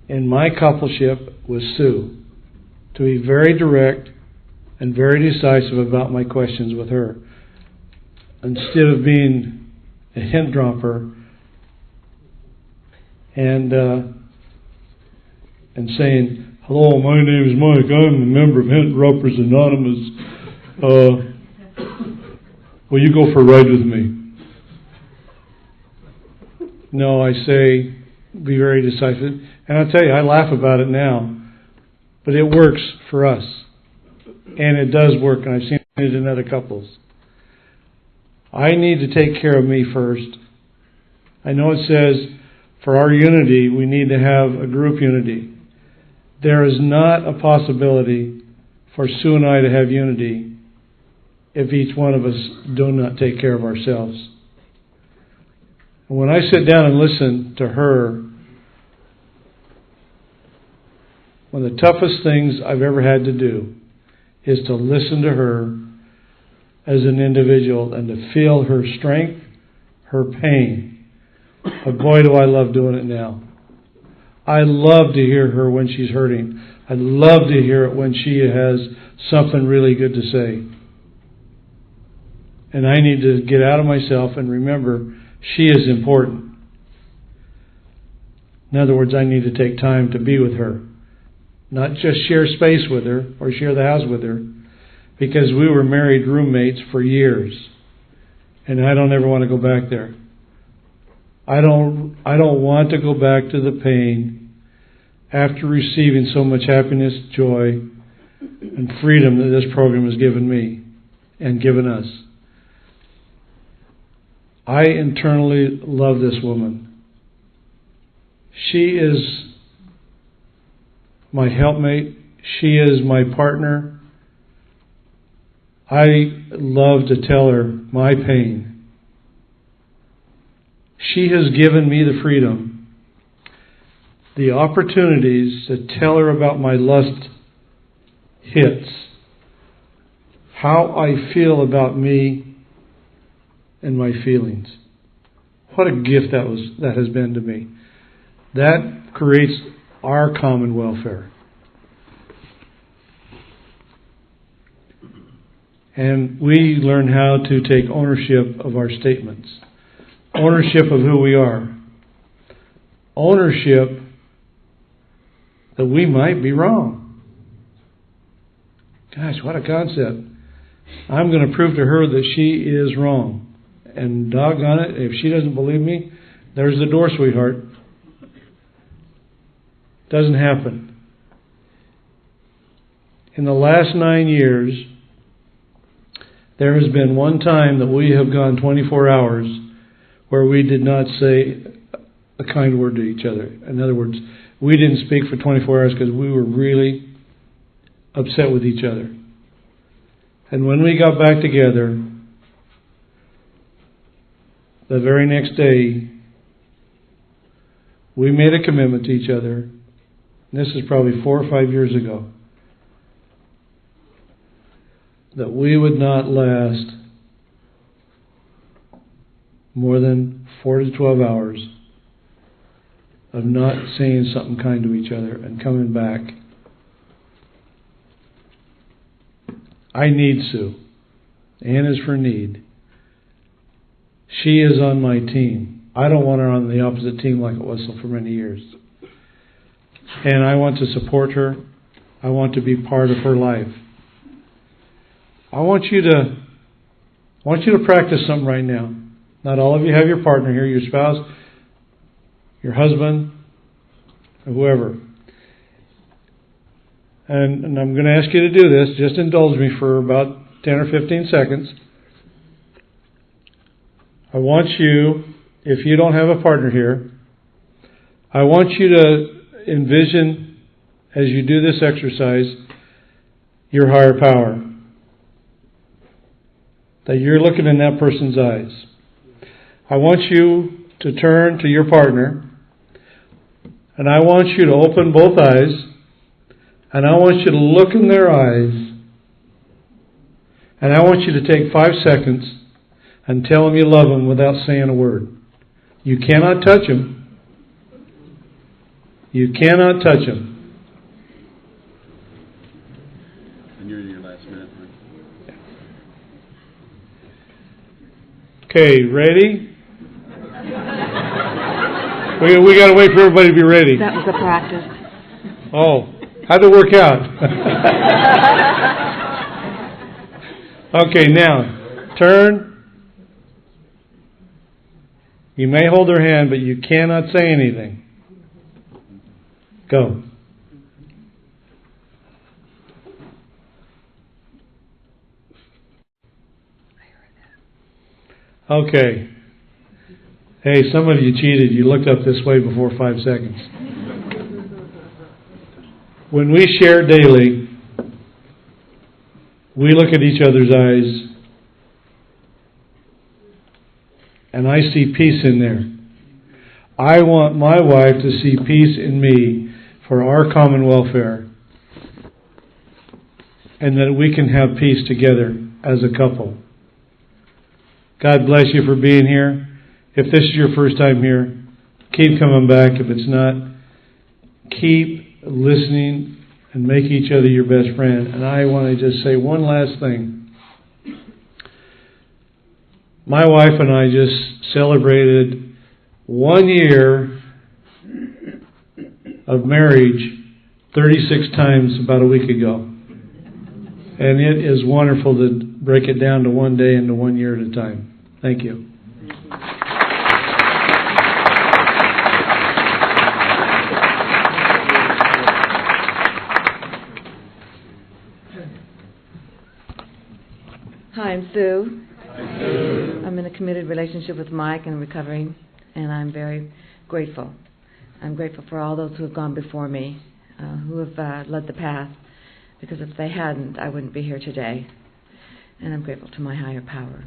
in my coupleship with Sue, to be very direct and very decisive about my questions with her, instead of being a hint dropper and saying, hello, my name is Mike, I'm a member of Hint Droppers Anonymous, will you go for a ride with me? No, I say, be very decisive. And I'll tell you, I laugh about it now, but it works for us. And it does work, and I've seen it in other couples. I need to take care of me first. I know it says for our unity, we need to have a group unity. There is not a possibility for Sue and I to have unity if each one of us do not take care of ourselves. And when I sit down and listen to her, one of the toughest things I've ever had to do is to listen to her as an individual and to feel her strength, her pain. But boy, do I love doing it now. I love to hear her when she's hurting. I love to hear it when she has something really good to say. And I need to get out of myself and remember she is important. In other words, I need to take time to be with her. Not just share space with her or share the house with her, because we were married roommates for years, and I don't ever want to go back there. I don't want to go back to the pain after receiving so much happiness, joy, and freedom that this program has given me and given us. I internally love this woman. She is my helpmate. She is my partner. I love to tell her my pain. She has given me the freedom, the opportunities to tell her about my lust hits, how I feel about me and my feelings. What a gift that has been to me. That creates our common welfare. And we learn how to take ownership of our statements. Ownership of who we are. Ownership that we might be wrong. Gosh, what a concept. I'm going to prove to her that she is wrong. And doggone it, if she doesn't believe me, there's the door, sweetheart. Doesn't happen. In the last 9 years, there has been one time that we have gone 24 hours where we did not say a kind word to each other. In other words, we didn't speak for 24 hours because we were really upset with each other. And when we got back together, the very next day, we made a commitment to each other. This is probably 4 or 5 years ago, that we would not last more than 4 to 12 hours of not saying something kind to each other and coming back. I need Sue. Ann is for need. She is on my team. I don't want her on the opposite team like it was for many years. And I want to support her. I want to be part of her life. I want you to practice something right now. Not all of you have your partner here, your spouse, your husband, or whoever. And I'm going to ask you to do this. Just indulge me for about 10 or 15 seconds. I want you, if you don't have a partner here, I want you to envision, as you do this exercise, your higher power. That you're looking in that person's eyes. I want you to turn to your partner, and I want you to open both eyes, and I want you to look in their eyes, and I want you to take 5 seconds and tell them you love them without saying a word. You cannot touch them. You cannot touch them. And you're in your last minute, right? Okay, ready? We got to wait for everybody to be ready. That was a practice. Oh, how'd it work out? Okay, now, turn. You may hold their hand, but you cannot say anything. Go. Okay. Hey, some of you cheated. You looked up this way before 5 seconds. When we share daily, we look at each other's eyes, and I see peace in there. I want my wife to see peace in me for our common welfare, and that we can have peace together as a couple. God bless you for being here. If this is your first time here, keep coming back. If it's not, keep listening and make each other your best friend. And I want to just say one last thing. My wife and I just celebrated 1 year of marriage 36 times about a week ago. And it is wonderful to break it down to 1 day and to 1 year at a time. Thank you. Hi, I'm Sue. Hi, Sue. I'm in a committed relationship with Mike and recovering, and I'm very grateful. I'm grateful for all those who have gone before me, who have led the path, because if they hadn't, I wouldn't be here today. And I'm grateful to my higher power.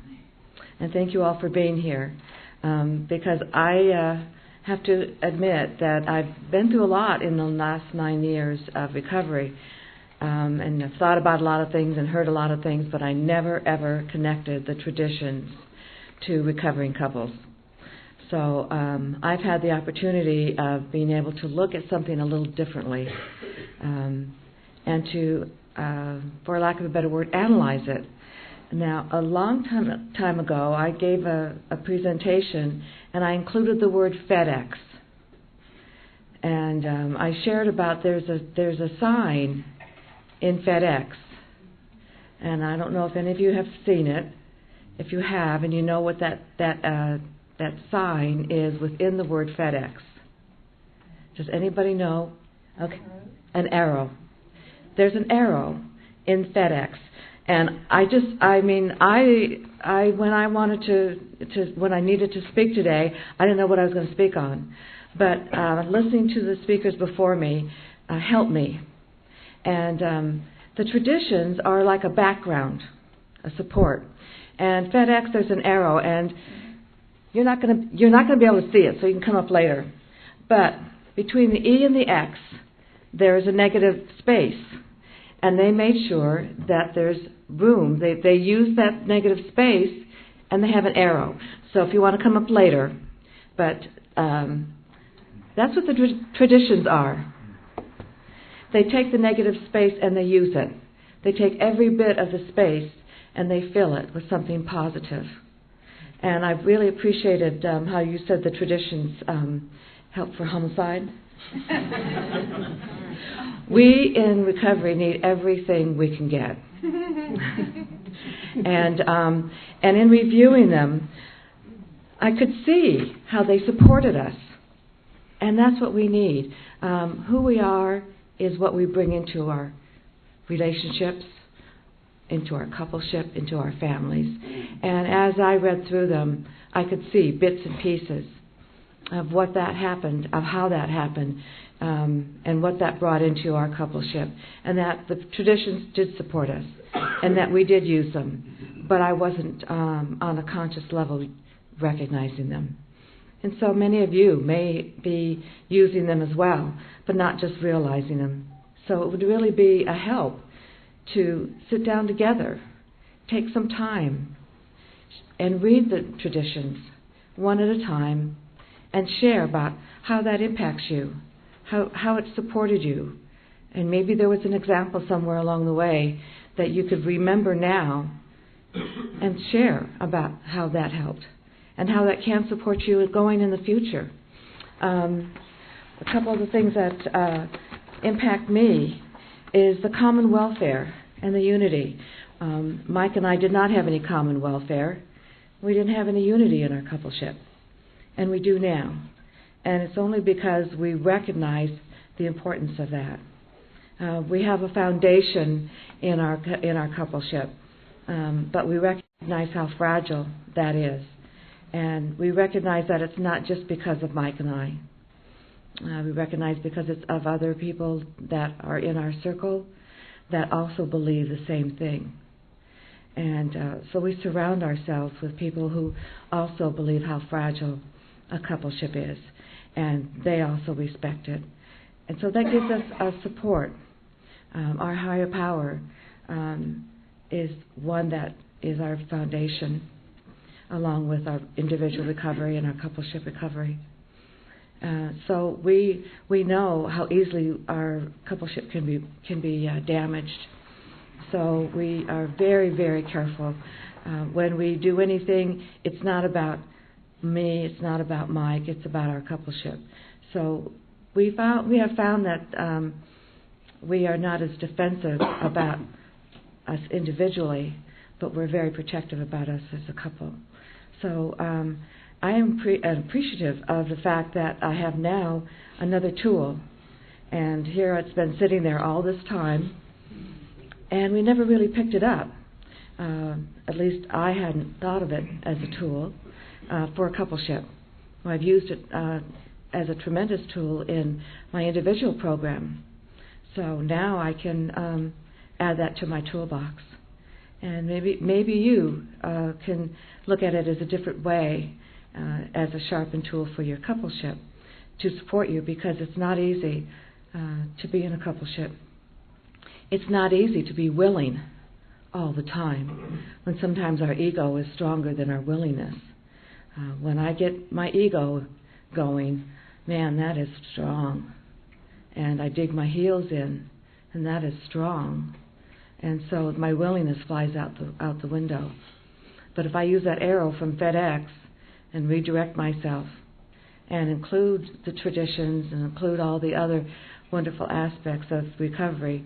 And thank you all for being here, because I have to admit that I've been through a lot in the last 9 years of recovery, and I've thought about a lot of things and heard a lot of things, but I never, ever connected the traditions to recovering couples. So I've had the opportunity of being able to look at something a little differently, and to, for lack of a better word, analyze it. Now, a long time ago, I gave a presentation, and I included the word FedEx. And I shared about there's a sign in FedEx, and I don't know if any of you have seen it. If you have, and you know what that sign is within the word FedEx. Does anybody know? Okay, an arrow. There's an arrow in FedEx. And when I needed to speak today, I didn't know what I was going to speak on. But listening to the speakers before me helped me. And the traditions are like a background, a support. And FedEx, there's an arrow, and you're not going to be able to see it, so you can come up later. But between the E and the X, there is a negative space. And they made sure that there's room. They use that negative space, and they have an arrow. So if you want to come up later, but that's what the traditions are. They take the negative space and they use it. They take every bit of the space and they fill it with something positive. And I really appreciated how you said the traditions help for homicide. We in recovery need everything we can get. And in reviewing them, I could see how they supported us. And that's what we need. Who we are is what we bring into our relationships, into our coupleship, into our families. And as I read through them, I could see bits and pieces of what that happened, of how that happened, and what that brought into our coupleship, and that the traditions did support us, and that we did use them, but I wasn't on a conscious level recognizing them. And so many of you may be using them as well, but not just realizing them. So it would really be a help to sit down together, take some time, and read the traditions one at a time, and share about how that impacts you, how it supported you. And maybe there was an example somewhere along the way that you could remember now and share about how that helped and how that can support you going in the future. A couple of the things that impact me is the common welfare and the unity. Mike and I did not have any common welfare. We didn't have any unity in our coupleship. And we do now. And it's only because we recognize the importance of that. We have a foundation in our coupleship, but we recognize how fragile that is. And we recognize that it's not just because of Mike and I. We recognize because it's of other people that are in our circle that also believe the same thing. And so we surround ourselves with people who also believe how fragile a coupleship is, and they also respect it. And so that gives us a support. Our higher power is one that is our foundation, along with our individual recovery and our coupleship recovery. So we know how easily our coupleship can be damaged. So we are very, very careful. When we do anything, it's not about me, it's not about Mike, it's about our coupleship. So we have found that we are not as defensive about us individually, but we're very protective about us as a couple. So I am appreciative of the fact that I have now another tool, and here it's been sitting there all this time, and we never really picked it up. At least I hadn't thought of it as a tool for a coupleship. I've used it as a tremendous tool in my individual program. So now I can add that to my toolbox. And maybe you can look at it as a different way, as a sharpened tool for your coupleship to support you, because it's not easy to be in a coupleship. It's not easy to be willing all the time, when sometimes our ego is stronger than our willingness. When I get my ego going, man, that is strong. And I dig my heels in, and that is strong. And so my willingness flies out the window. But if I use that arrow from FedEx and redirect myself and include the traditions and include all the other wonderful aspects of recovery,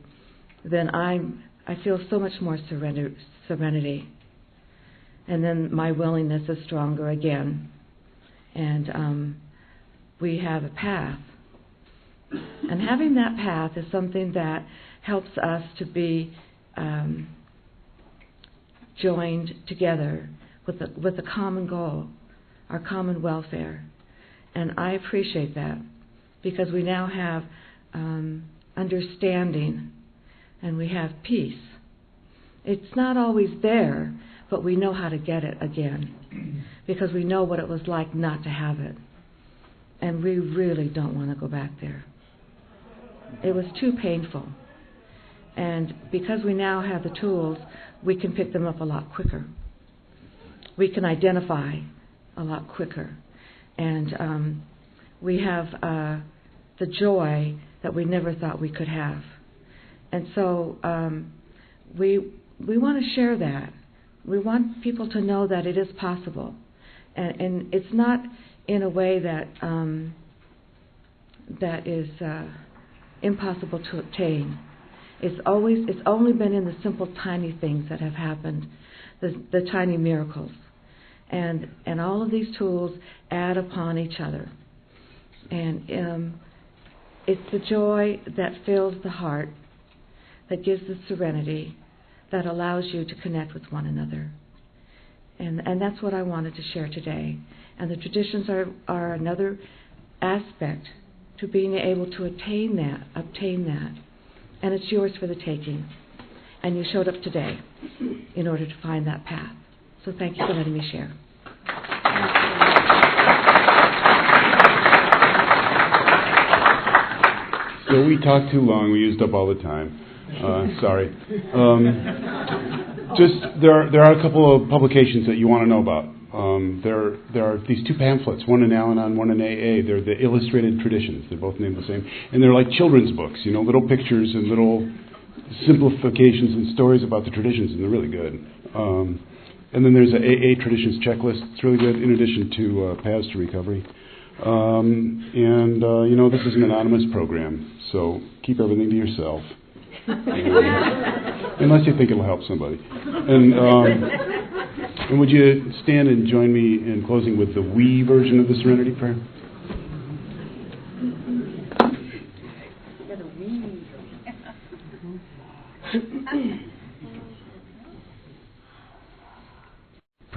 then I feel so much more serenity. And then my willingness is stronger again. And we have a path. And having that path is something that helps us to be joined together with a common goal, our common welfare. And I appreciate that, because we now have understanding and we have peace. It's not always there, but we know how to get it again, because we know what it was like not to have it. And we really don't want to go back there. It was too painful. And because we now have the tools, we can pick them up a lot quicker. We can identify a lot quicker. And we have the joy that we never thought we could have. And so we want to share that. We want people to know that it is possible. And it's not in a way that that is impossible to obtain. It's only been in the simple, tiny things that have happened, the tiny miracles, and all of these tools add upon each other, and it's the joy that fills the heart, that gives the serenity, that allows you to connect with one another, and that's what I wanted to share today. And the traditions are another aspect to being able to obtain that. And it's yours for the taking. And you showed up today in order to find that path. So thank you for letting me share. So we talked too long. We used up all the time. Sorry. There are a couple of publications that you want to know about. There are these two pamphlets, one in Al-Anon, one in AA. They're the illustrated traditions. They're both named the same. And they're like children's books, little pictures and little simplifications and stories about the traditions, and they're really good. And then there's an AA traditions checklist. It's really good, in addition to Paths to Recovery. This is an anonymous program, so keep everything to yourself. Unless you think it'll help somebody. And would you stand and join me in closing with the we version of the Serenity Prayer?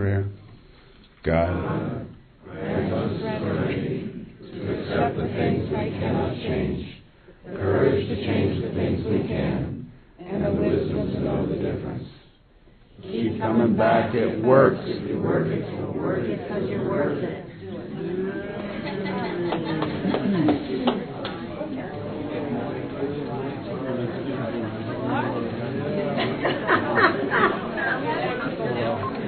prayer. God, grant us serenity to accept the things we cannot change, courage to change the things we can, and the wisdom to know the difference. keep coming back. It works. If you work it, you'll work it because you're worth it.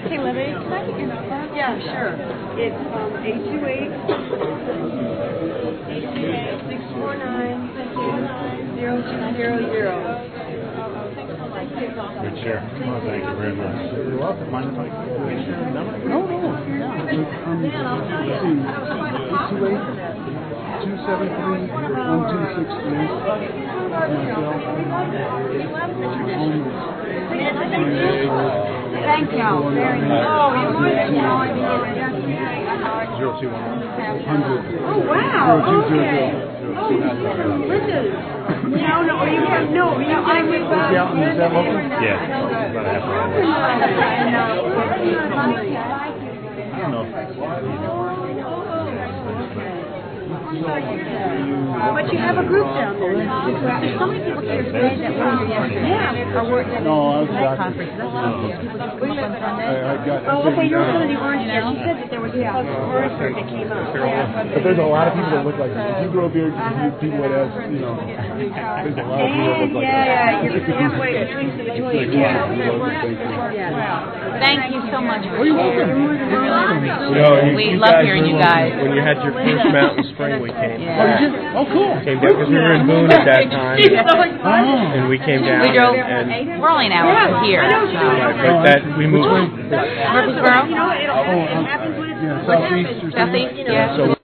Hey, Libby, can I get your number? Yeah, sure. It's 828-649-0200. Good share. Oh, thank you very much. You're welcome. Mind if I get your number? No. Thank you very much. Oh, you're more than 021 Oh, wow. Okay. Oh, listen. No, you have no. I'm with Is that local? Yeah. About a half hour. I don't know. But you have a group down there. There's so many people here today that were yesterday. Yeah. Or were No, I was back. Conference. That's what people just come up on Sunday. I got. Oh, okay, you're one of the orange guys. She said that there was a person that came out. But there's a lot of people that look like this. If you grew up here, people would ask, there's a lot of people that look like Yeah, you're halfway between the two. Thank you so much for We We love hearing you guys. When you had your first mountain spring, we came. Yeah. Oh, cool. Came down because we were in Boone at that time, and we came down. We drove. and We're only an hour from here. but that we moved. Murfreesboro? You know, it happens when it's Southeast or something? Southeast? Yeah. So